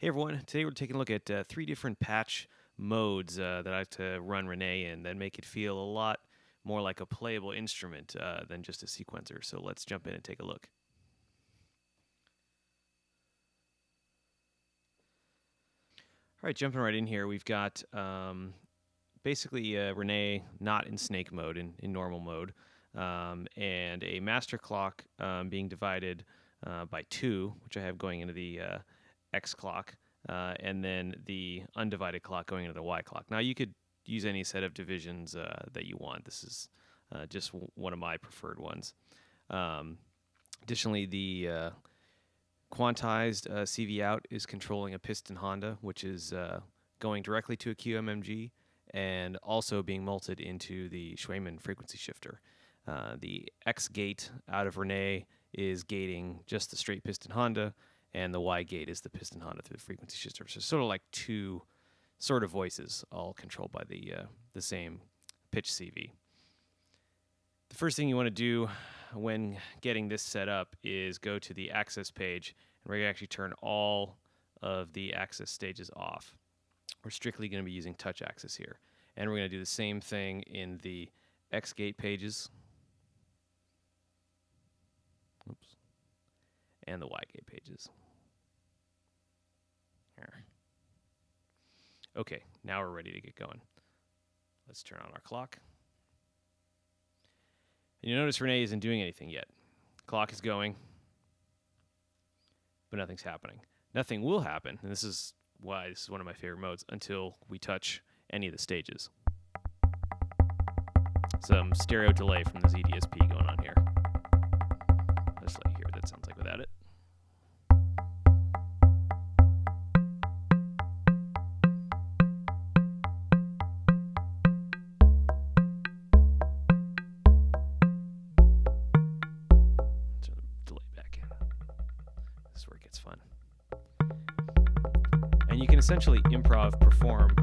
Hey everyone, today we're taking a look at three different patch modes that I like to run Renee in that make it feel a lot more like a playable instrument than just a sequencer. So let's jump in and take a look. All right, jumping right in here, we've got basically Renee not in snake mode, in normal mode, and a master clock being divided by 2, which I have going into the X clock, and then the undivided clock going into the Y clock. Now, you could use any set of divisions that you want. This is just one of my preferred ones. Additionally, the quantized CV out is controlling a piston Honda, which is going directly to a QMMG and also being multed into the Schwayman frequency shifter. The X gate out of Rene is gating just the straight piston Honda, and the Y gate is the piston Honda through the frequency shifter. So sort of like two sort of voices, all controlled by the same pitch CV. The first thing you want to do when getting this set up is go to the access page, and we're going to actually turn all of the access stages off. We're strictly going to be using touch access here. And we're going to do the same thing in the X gate pages. Oops. And the Y gate pages. Here. Okay, now we're ready to get going. Let's turn on our clock. And you notice Renee isn't doing anything yet. Clock is going, but nothing's happening. Nothing will happen, and this is why this is one of my favorite modes, until we touch any of the stages. Some stereo delay from the ZDSP going on here. Let's let you hear what that sounds like without it. Turn the delay back in. This is where it gets fun. And you can essentially improv perform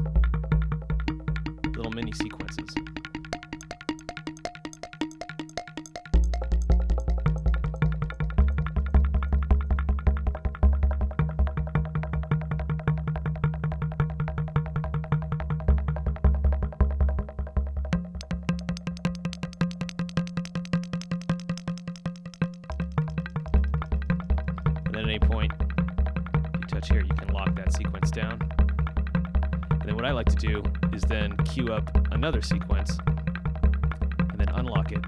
little mini sequences. And then at any point you touch here, you can lock that sequence down. And then what I like to do is then queue up another sequence and then unlock it.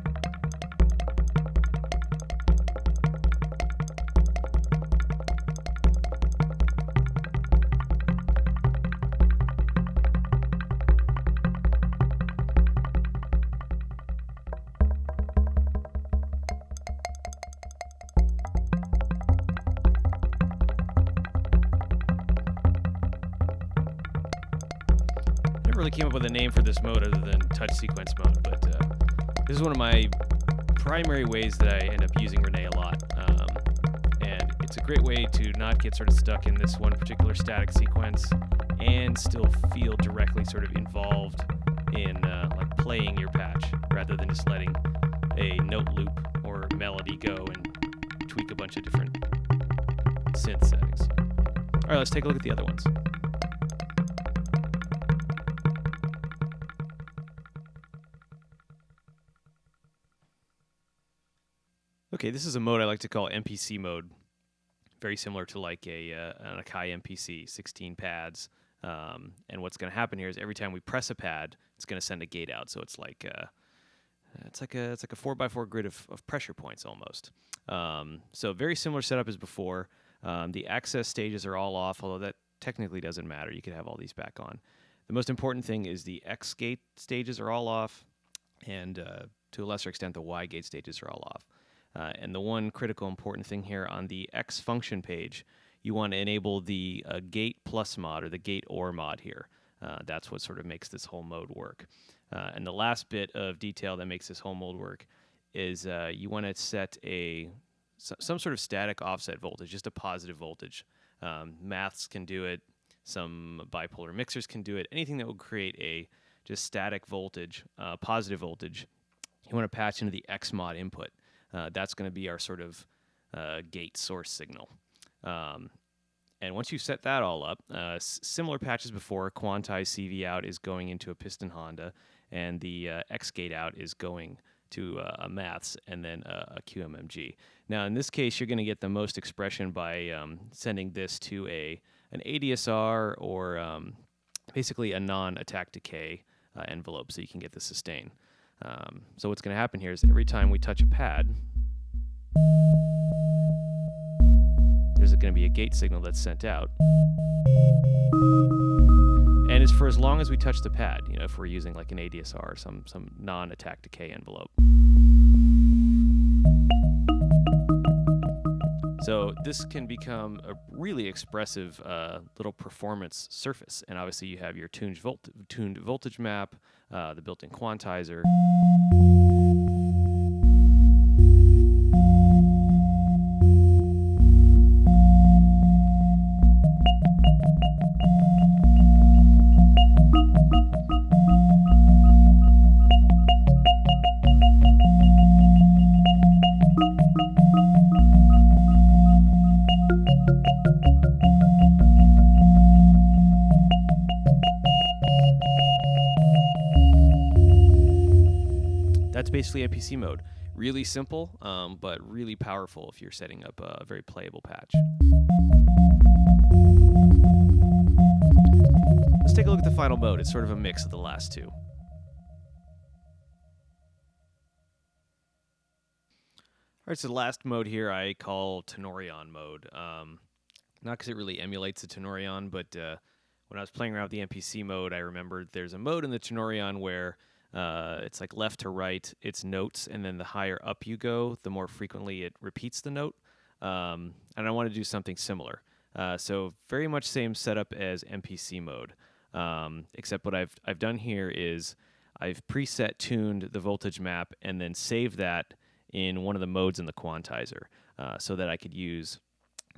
Never really came up with a name for this mode other than touch sequence mode, but this is one of my primary ways that I end up using Renee a lot. And it's a great way to not get sort of stuck in this one particular static sequence and still feel directly sort of involved in like playing your patch rather than just letting a note loop or melody go and tweak a bunch of different synth settings. All right, let's take a look at the other ones. Okay, this is a mode I like to call MPC mode. Very similar to like an Akai MPC, 16 pads. And what's going to happen here is every time we press a pad, it's going to send a gate out. So it's like a 4x4 grid of pressure points almost. So very similar setup as before. The access stages are all off, although that technically doesn't matter. You could have all these back on. The most important thing is the X gate stages are all off, and to a lesser extent, the Y gate stages are all off. And the one critical important thing here on the X function page, you want to enable the gate plus mod or the gate or mod here. That's what sort of makes this whole mode work. And the last bit of detail that makes this whole mode work is you want to set some sort of static offset voltage, just a positive voltage. Maths can do it. Some bipolar mixers can do it. Anything that will create a just static voltage, positive voltage, you want to patch into the X mod input. That's going to be our sort of gate source signal. And once you set that all up, similar patches before, quantize CV out is going into a piston Honda, and the X gate out is going to a maths and then a QMMG. Now, in this case, you're going to get the most expression by sending this to an ADSR or basically a non-attack decay envelope, so you can get the sustain. So what's going to happen here is every time we touch a pad, there's going to be a gate signal that's sent out. And it's for as long as we touch the pad, you know, if we're using like an ADSR or some non-attack decay envelope. So this can become a really expressive little performance surface. And obviously you have your tuned voltage map, the built-in quantizer. That's basically MPC mode. Really simple, but really powerful if you're setting up a very playable patch. Let's take a look at the final mode. It's sort of a mix of the last two. All right, so the last mode here I call Toron mode. Not because it really emulates the Toron, but when I was playing around with the MPC mode, I remembered there's a mode in the Toron where it's like left to right, it's notes, and then the higher up you go, the more frequently it repeats the note. And I want to do something similar. So very much same setup as MPC mode, except what I've done here is I've preset tuned the voltage map and then saved that in one of the modes in the quantizer, so that I could use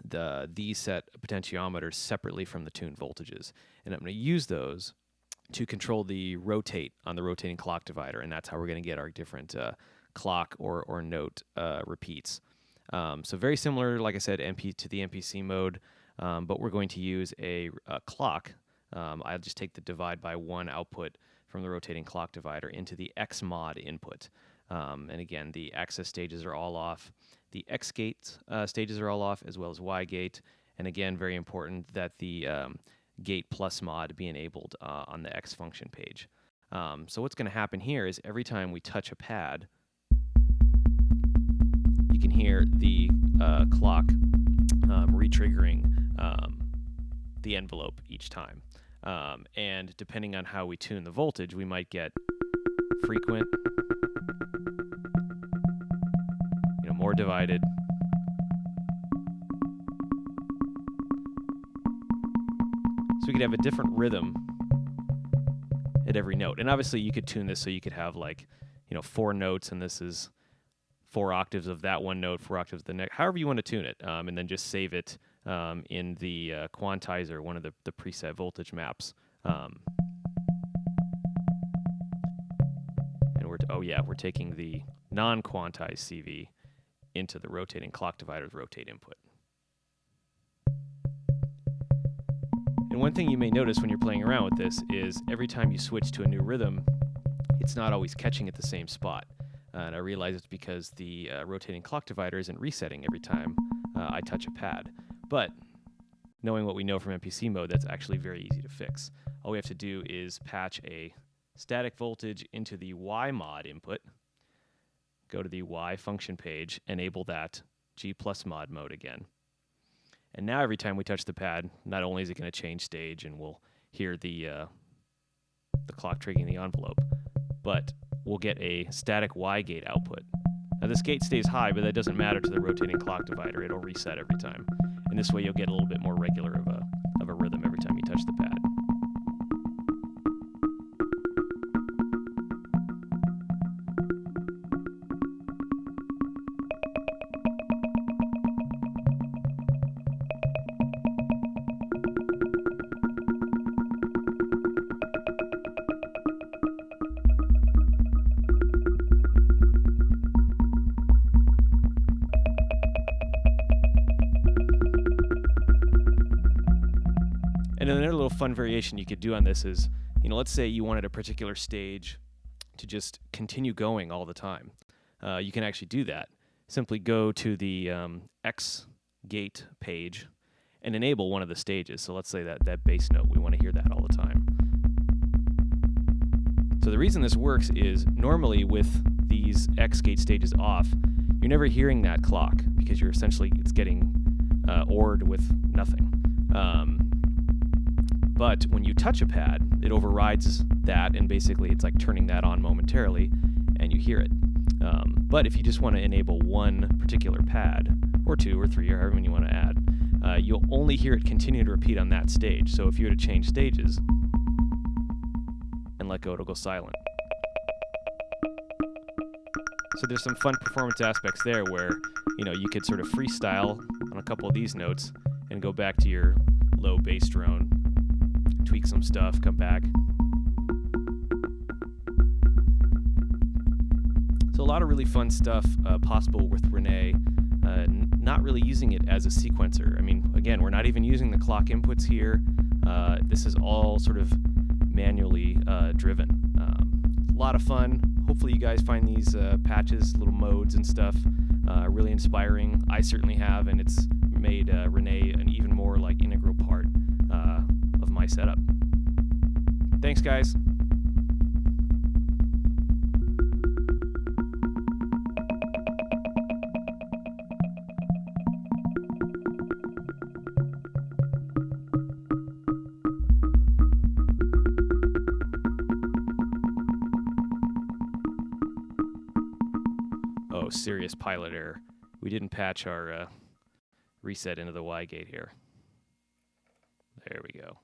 these set potentiometers separately from the tuned voltages. And I'm going to use those to control the rotate on the rotating clock divider, and that's how we're going to get our different clock or note repeats. So very similar, like I said, to the MPC mode, but we're going to use a clock. I'll just take the divide by 1 output from the rotating clock divider into the X mod input. And again, the access stages are all off. The X gate stages are all off, as well as Y gate. And again, very important that the gate plus mod be enabled on the X function page. So what's going to happen here is every time we touch a pad, you can hear the clock retriggering the envelope each time. And depending on how we tune the voltage, we might get frequent, more divided. So we could have a different rhythm at every note. And obviously you could tune this so you could have 4 notes, and this is 4 octaves of that one note, 4 octaves of the next, however you want to tune it, and then just save it in the quantizer, one of the preset voltage maps. And we're taking the non-quantized CV into the rotating clock divider's rotate input. And one thing you may notice when you're playing around with this is every time you switch to a new rhythm, it's not always catching at the same spot. And I realize it's because the rotating clock divider isn't resetting every time I touch a pad. But knowing what we know from MPC mode, that's actually very easy to fix. All we have to do is patch a static voltage into the Y mod input, go to the Y function page, enable that G plus mod mode again. And now every time we touch the pad, not only is it going to change stage and we'll hear the clock triggering the envelope, but we'll get a static Y gate output. Now this gate stays high, but that doesn't matter to the rotating clock divider. It'll reset every time. And this way you'll get a little bit more regular of a rhythm every time you touch the pad. And then another little fun variation you could do on this is, let's say you wanted a particular stage to just continue going all the time. You can actually do that. Simply go to the X gate page and enable one of the stages. So let's say that bass note, we want to hear that all the time. So the reason this works is normally with these X gate stages off, you're never hearing that clock because it's getting OR'd with nothing. But when you touch a pad, it overrides that, and basically it's like turning that on momentarily, and you hear it. But if you just want to enable one particular pad, or two or three, or however many you want to add, you'll only hear it continue to repeat on that stage. So if you were to change stages and let go, it'll go silent. So there's some fun performance aspects there where, you could sort of freestyle on a couple of these notes and go back to your low bass drone, tweak some stuff, come back. So a lot of really fun stuff possible with Renee, not really using it as a sequencer. I mean, again, we're not even using the clock inputs here. This is all sort of manually driven. A lot of fun. Hopefully you guys find these patches, little modes and stuff really inspiring. I certainly have, and it's made Renee an even more integral part of my setup. Thanks, guys. Oh, serious pilot error. We didn't patch our reset into the Y gate here. There we go.